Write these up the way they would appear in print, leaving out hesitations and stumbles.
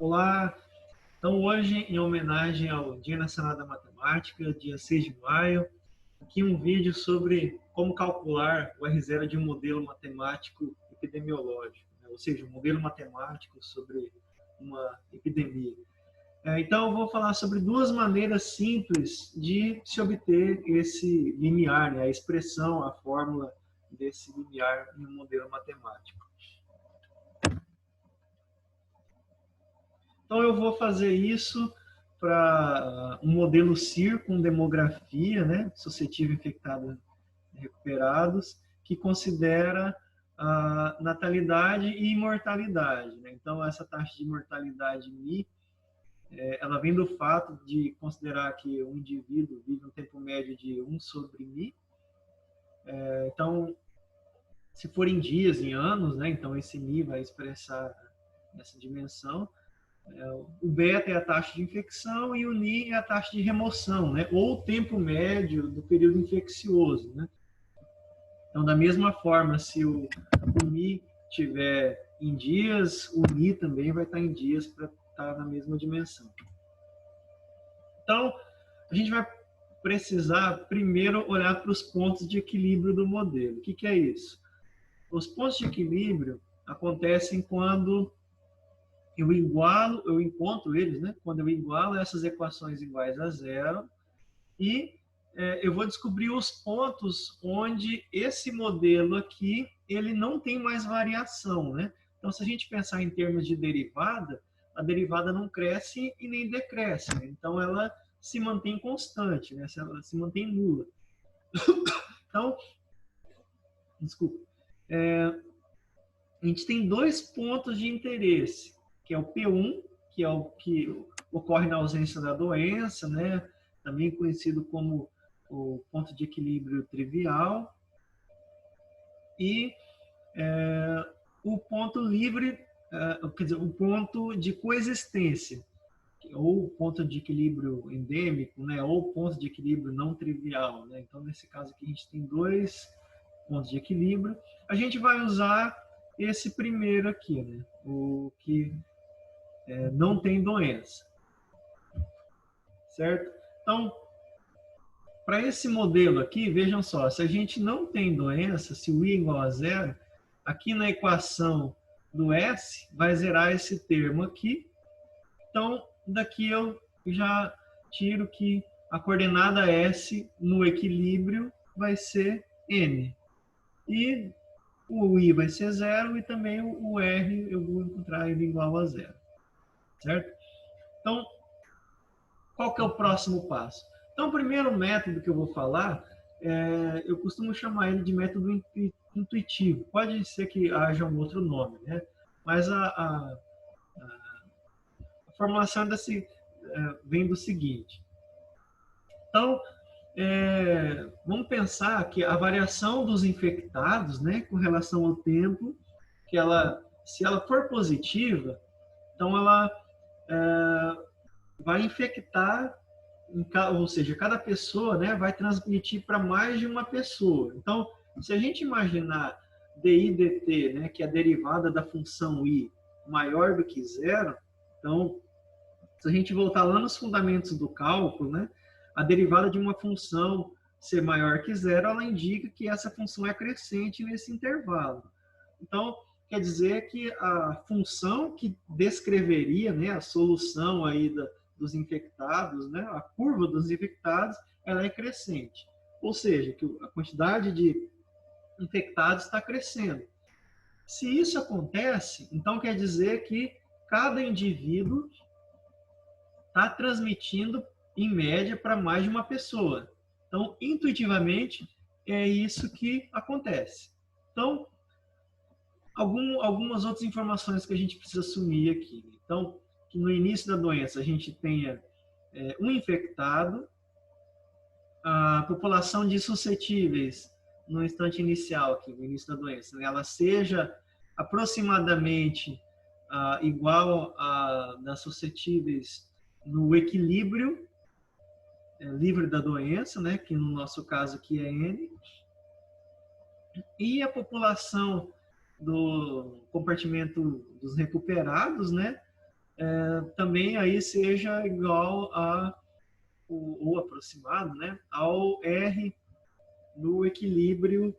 Olá, então hoje, em homenagem ao Dia Nacional da Matemática, dia 6 de maio, aqui um vídeo sobre como calcular o R0 de um modelo matemático epidemiológico, né? Ou seja, um modelo matemático sobre uma epidemia. Então, eu vou falar sobre duas maneiras simples de se obter esse limiar, né? A expressão, a fórmula desse limiar em um modelo matemático. Então, eu vou fazer isso para um modelo CIR com demografia, né, suscetível, infectados, recuperados, que considera a natalidade e mortalidade, né? Então, essa taxa de mortalidade MI, ela vem do fato de considerar que um indivíduo vive um tempo médio de 1 sobre MI. Então, se for em dias, em anos, né, então esse MI vai expressar essa dimensão. O beta é a taxa de infecção e o Ni é a taxa de remoção, né? Ou o tempo médio do período infeccioso, né? Então, da mesma forma, se o Ni estiver em dias, o Ni também vai estar em dias para estar na mesma dimensão. Então, a gente vai precisar primeiro olhar para os pontos de equilíbrio do modelo. O que é isso? Os pontos de equilíbrio acontecem quando eu encontro eles, né? Quando eu igualo essas equações iguais a zero e eu vou descobrir os pontos onde esse modelo aqui ele não tem mais variação, né? Então, se a gente pensar em termos de derivada, a derivada não cresce e nem decresce, né? Então ela se mantém constante, né? Ela se mantém nula. Então, desculpa. A gente tem dois pontos de interesse, que é o P1, que é o que ocorre na ausência da doença, né? Também conhecido como o ponto de equilíbrio trivial, e o ponto livre, quer dizer, o ponto de coexistência, ou ponto de equilíbrio endêmico, né? Ou ponto de equilíbrio não trivial, né? Então, nesse caso aqui, a gente tem dois pontos de equilíbrio. A gente vai usar esse primeiro aqui, né? O que não tem doença, certo? Então, para esse modelo aqui, vejam só, se a gente não tem doença, se o I igual a zero, aqui na equação do S vai zerar esse termo aqui. Então, daqui eu já tiro que a coordenada S no equilíbrio vai ser N. E o I vai ser zero e também o R eu vou encontrar ele igual a zero, certo? Então, qual que é o próximo passo? Então, o primeiro método que eu vou falar, eu costumo chamar ele de método intuitivo. Pode ser que haja um outro nome, né? Mas a formulação vem do seguinte. Então, vamos pensar que a variação dos infectados, né, com relação ao tempo, que se ela for positiva, então ela vai infectar, ou seja, cada pessoa, né, vai transmitir para mais de uma pessoa. Então, se a gente imaginar dI dt, né, que é a derivada da função I, maior do que zero, então, se a gente voltar lá nos fundamentos do cálculo, né, a derivada de uma função ser maior que zero, ela indica que essa função é crescente nesse intervalo. Então, quer dizer que a função que descreveria, né, a solução aí dos infectados, né, a curva dos infectados, ela é crescente. Ou seja, que a quantidade de infectados está crescendo. Se isso acontece, então quer dizer que cada indivíduo está transmitindo, em média, para mais de uma pessoa. Então, intuitivamente, é isso que acontece. Então, algumas outras informações que a gente precisa assumir aqui. Então, que no início da doença a gente tenha um infectado, a população de suscetíveis no instante inicial, aqui, no início da doença, né, ela seja aproximadamente igual a das suscetíveis no equilíbrio livre da doença, né, que no nosso caso aqui é N, e a população do compartimento dos recuperados, né, também aí seja igual a, ou aproximado, né, ao R no equilíbrio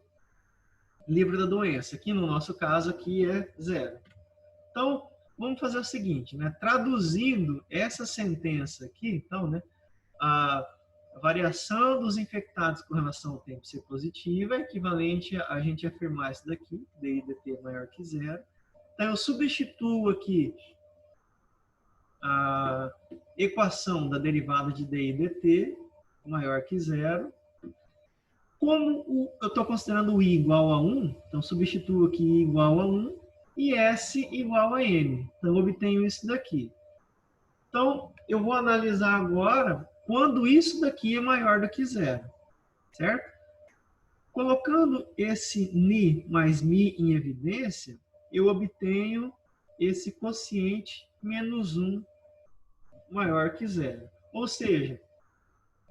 livre da doença. Aqui no nosso caso aqui é 0. Então, vamos fazer o seguinte, né? Traduzindo essa sentença aqui, então, né? A variação dos infectados com relação ao tempo ser positiva é equivalente a gente afirmar isso daqui, d e dt maior que 0. Então, eu substituo aqui a equação da derivada de d e dt maior que 0. Como eu estou considerando o i igual a 1, então substituo aqui i igual a 1 e s igual a n. Então, eu obtenho isso daqui. Então, eu vou analisar agora quando isso daqui é maior do que 0, certo? Colocando esse ni mais mi em evidência, eu obtenho esse quociente menos 1 maior que 0. Ou seja,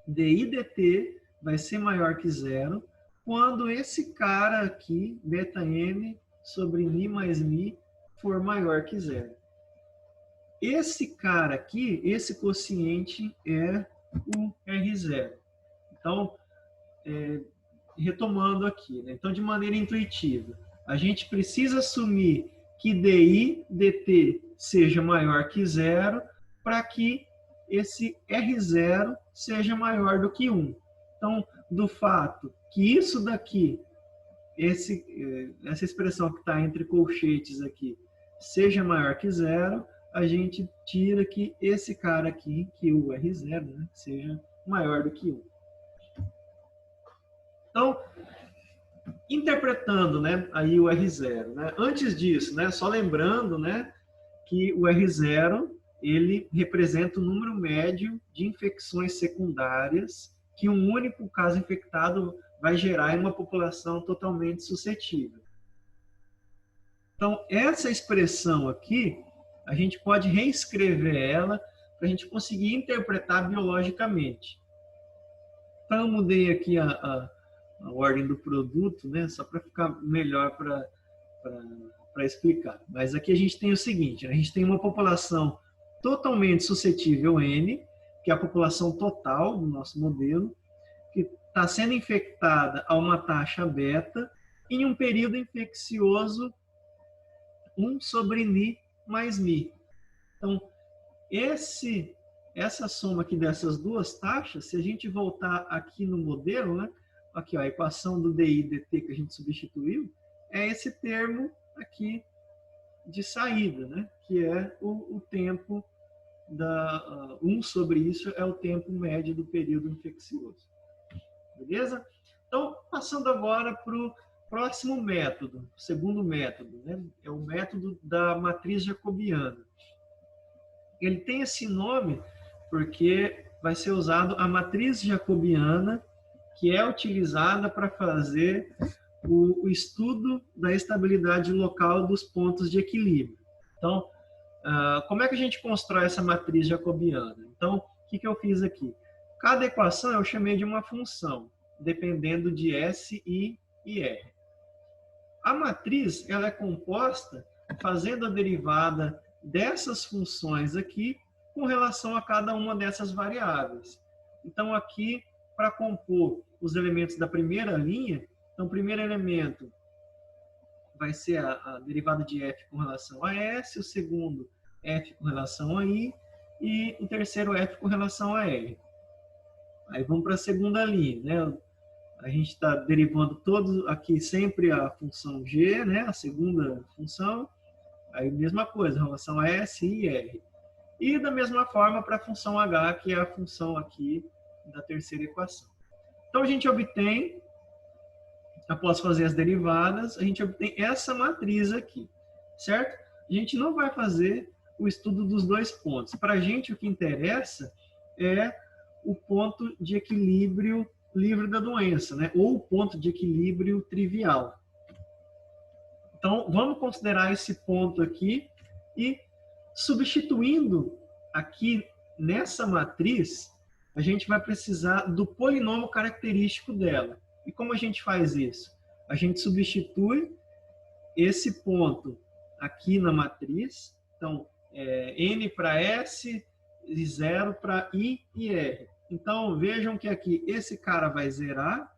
di dt vai ser maior que 0 quando esse cara aqui, beta m sobre mi mais mi, for maior que 0. Esse cara aqui, esse quociente é o R0. Então, retomando aqui, né? Então, de maneira intuitiva, a gente precisa assumir que di dt seja maior que 0 para que esse R0 seja maior do que 1. Então, do fato que isso daqui, essa expressão que está entre colchetes aqui, seja maior que 0, a gente tira que esse cara aqui, que o R0, né, seja maior do que 1. Então, interpretando, né, aí o R0, né, antes disso, né, só lembrando, né, que o R0 ele representa o número médio de infecções secundárias que um único caso infectado vai gerar em uma população totalmente suscetível. Então, essa expressão aqui, a gente pode reescrever ela para a gente conseguir interpretar biologicamente. Então, eu mudei aqui a ordem do produto, né, só para ficar melhor para explicar. Mas aqui a gente tem o seguinte, né, a gente tem uma população totalmente suscetível N, que é a população total do nosso modelo, que está sendo infectada a uma taxa beta em um período infeccioso 1 sobre ni mais mi. Então, essa soma aqui dessas duas taxas, se a gente voltar aqui no modelo, né, aqui ó, a equação do di dt que a gente substituiu, é esse termo aqui de saída, né, que é o tempo 1 sobre isso é o tempo médio do período infeccioso. Beleza? Então, passando agora para o próximo método, o segundo método, né? É o método da matriz jacobiana. Ele tem esse nome porque vai ser usado a matriz jacobiana, que é utilizada para fazer o estudo da estabilidade local dos pontos de equilíbrio. Então, como é que a gente constrói essa matriz jacobiana? Então, o que eu fiz aqui? Cada equação eu chamei de uma função, dependendo de S, I e R. A matriz ela é composta fazendo a derivada dessas funções aqui com relação a cada uma dessas variáveis. Então, aqui, para compor os elementos da primeira linha, então, o primeiro elemento vai ser a derivada de f com relação a S, o segundo f com relação a I e o terceiro f com relação a R. Aí vamos para a segunda linha, né? A gente está derivando todos aqui sempre a função g, né? A segunda função. Aí mesma coisa, em relação a S, I e R. E da mesma forma para a função h, que é a função aqui da terceira equação. Então a gente obtém, após fazer as derivadas, a gente obtém essa matriz aqui, certo? A gente não vai fazer o estudo dos dois pontos. Para a gente o que interessa é o ponto de equilíbrio livre da doença, né? Ou o ponto de equilíbrio trivial. Então, vamos considerar esse ponto aqui e substituindo aqui nessa matriz, a gente vai precisar do polinômio característico dela. E como a gente faz isso? A gente substitui esse ponto aqui na matriz. Então, N para S, e 0 para I e R. Então, vejam que aqui esse cara vai zerar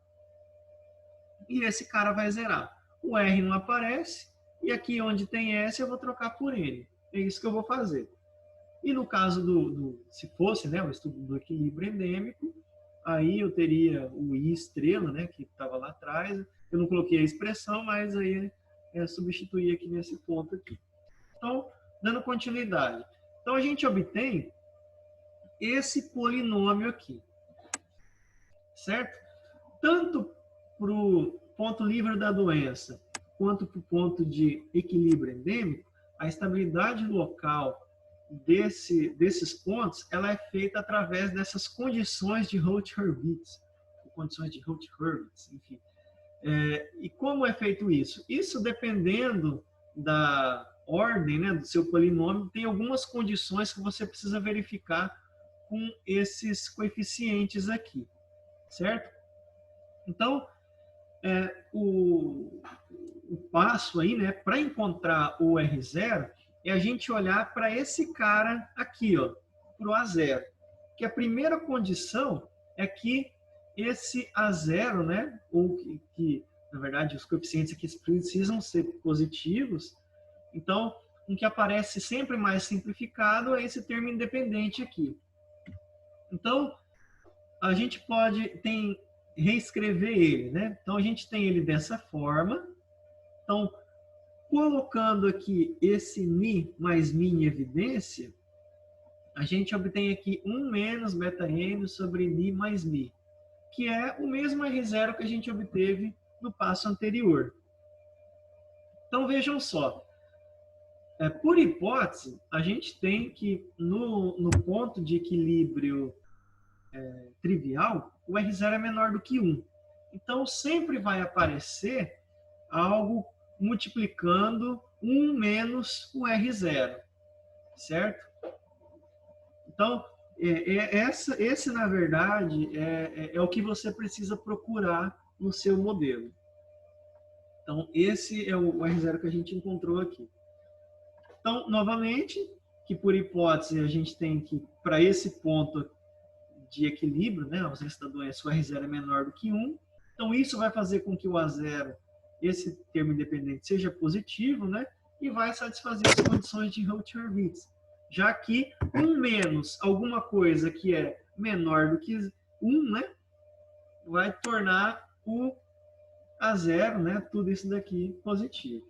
e esse cara vai zerar. O R não aparece e aqui onde tem S eu vou trocar por N. É isso que eu vou fazer. E no caso se fosse, né, o estudo do equilíbrio endêmico, aí eu teria o I estrela, né, que estava lá atrás. Eu não coloquei a expressão, mas aí substituir aqui nesse ponto aqui. Então, dando continuidade. Então, a gente obtém esse polinômio aqui, certo? Tanto para o ponto livre da doença, quanto para o ponto de equilíbrio endêmico, a estabilidade local desses pontos, ela é feita através dessas condições de Hurwitz, condições de Hurwitz, enfim. E como é feito isso? Isso dependendo da ordem, né, do seu polinômio, tem algumas condições que você precisa verificar com esses coeficientes aqui, certo? Então, o passo aí, né, para encontrar o R0, é a gente olhar para esse cara aqui, ó, para o A0. Que a primeira condição é que esse A0, né, ou que na verdade, os coeficientes aqui precisam ser positivos. Então, o que aparece sempre mais simplificado é esse termo independente aqui. Então, a gente pode reescrever ele, né? Então, a gente tem ele dessa forma. Então, colocando aqui esse Mi mais Mi em evidência, a gente obtém aqui 1 menos beta-n sobre Mi mais Mi, que é o mesmo R0 que a gente obteve no passo anterior. Então, vejam só. Por hipótese, a gente tem que, no ponto de equilíbrio trivial, o R0 é menor do que 1. Então, sempre vai aparecer algo multiplicando 1 menos o R0, certo? Então, esse, na verdade, é o que você precisa procurar no seu modelo. Então, esse é o R0 que a gente encontrou aqui. Então, novamente, que por hipótese a gente tem que, para esse ponto de equilíbrio, né, a ausência da doença, o R0 é menor do que 1. Então, isso vai fazer com que o A0, esse termo independente, seja positivo, né, e vai satisfazer as condições de Hurwitz. Já que 1 menos alguma coisa que é menor do que 1, né, vai tornar o A0, né, tudo isso daqui positivo.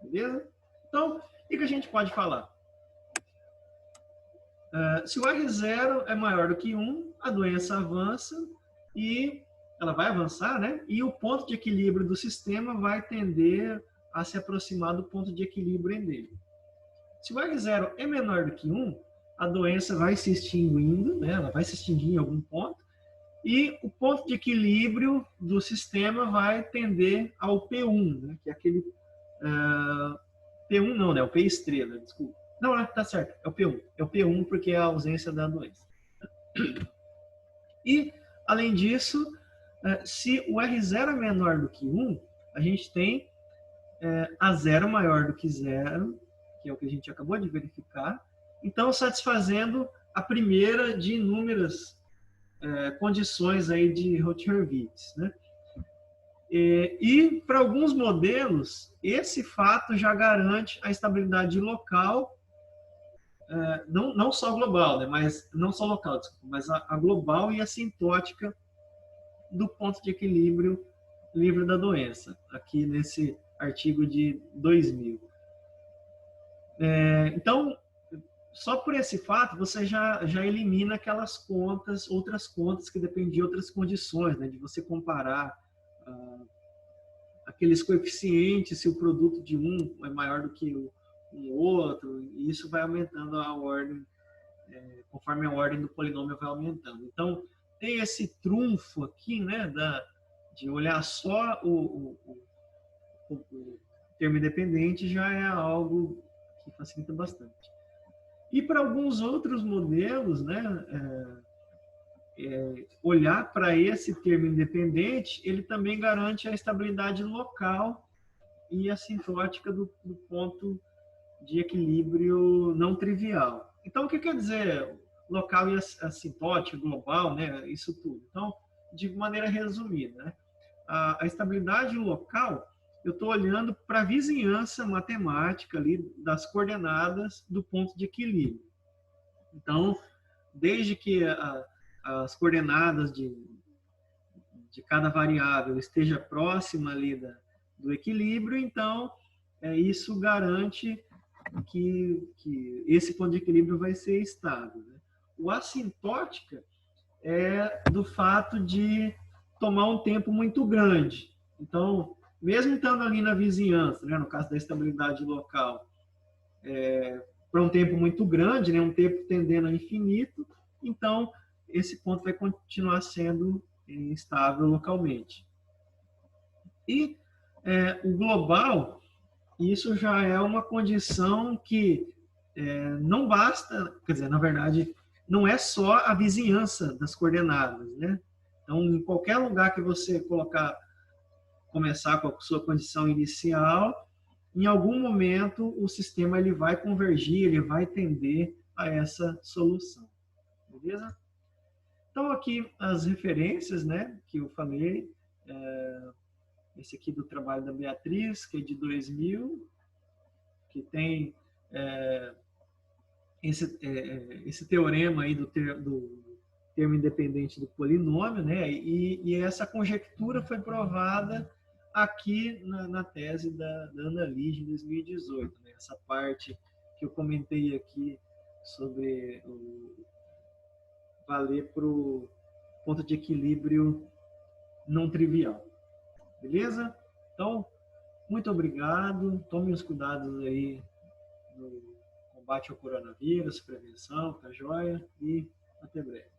Beleza? Então, o que a gente pode falar? Se o R0 é maior do que 1, a doença avança e ela vai avançar, né? E o ponto de equilíbrio do sistema vai tender a se aproximar do ponto de equilíbrio endêmico. Se o R0 é menor do que 1, a doença vai se extinguindo, né? Ela vai se extinguir em algum ponto, e o ponto de equilíbrio do sistema vai tender ao P1, né? Que é aquele... P1 não, né? O P estrela, desculpa. Não, tá certo, é o P1. É o P1 porque é a ausência da doença. E, além disso, se o R0 é menor do que 1, a gente tem A0 maior do que 0, que é o que a gente acabou de verificar. Então, satisfazendo a primeira de inúmeras condições aí de Hurwitz, né? E para alguns modelos, esse fato já garante a estabilidade local, não só global, né, mas não só local, desculpa, mas a global e assintótica do ponto de equilíbrio livre da doença, aqui nesse artigo de 2000. Então, só por esse fato, você já elimina aquelas contas, outras contas que dependem de outras condições, né, de você comparar aqueles coeficientes, se o produto de um é maior do que o outro, e isso vai aumentando a ordem, conforme a ordem do polinômio vai aumentando. Então, tem esse trunfo aqui, né, de olhar só o termo independente, já é algo que facilita bastante. E para alguns outros modelos, né, olhar para esse termo independente, ele também garante a estabilidade local e assintótica do ponto de equilíbrio não trivial. Então, o que quer dizer local e assintótico, global, né? Isso tudo. Então, de maneira resumida, né? A estabilidade local, eu estou olhando para a vizinhança matemática ali das coordenadas do ponto de equilíbrio. Então, desde que as coordenadas de cada variável esteja próxima ali do equilíbrio, então isso garante que esse ponto de equilíbrio vai ser estável. Né? O assintótica é do fato de tomar um tempo muito grande. Então, mesmo estando ali na vizinhança, né, no caso da estabilidade local, para um tempo muito grande, né, um tempo tendendo a infinito, então esse ponto vai continuar sendo estável localmente. E o global, isso já é uma condição que não basta, quer dizer, na verdade, não é só a vizinhança das coordenadas, né? Então, em qualquer lugar que você começar com a sua condição inicial, em algum momento o sistema ele vai convergir, ele vai tender a essa solução, beleza? Então, aqui as referências, né, que eu falei, esse aqui do trabalho da Beatriz, que é de 2000, que tem esse teorema aí do termo independente do polinômio, né? E essa conjectura foi provada aqui na tese da Ana Lige, em 2018. Né? Essa parte que eu comentei aqui sobre valer para o ponto de equilíbrio não trivial. Beleza? Então, muito obrigado. Tome os cuidados aí no combate ao coronavírus, prevenção, tá joia? E até breve.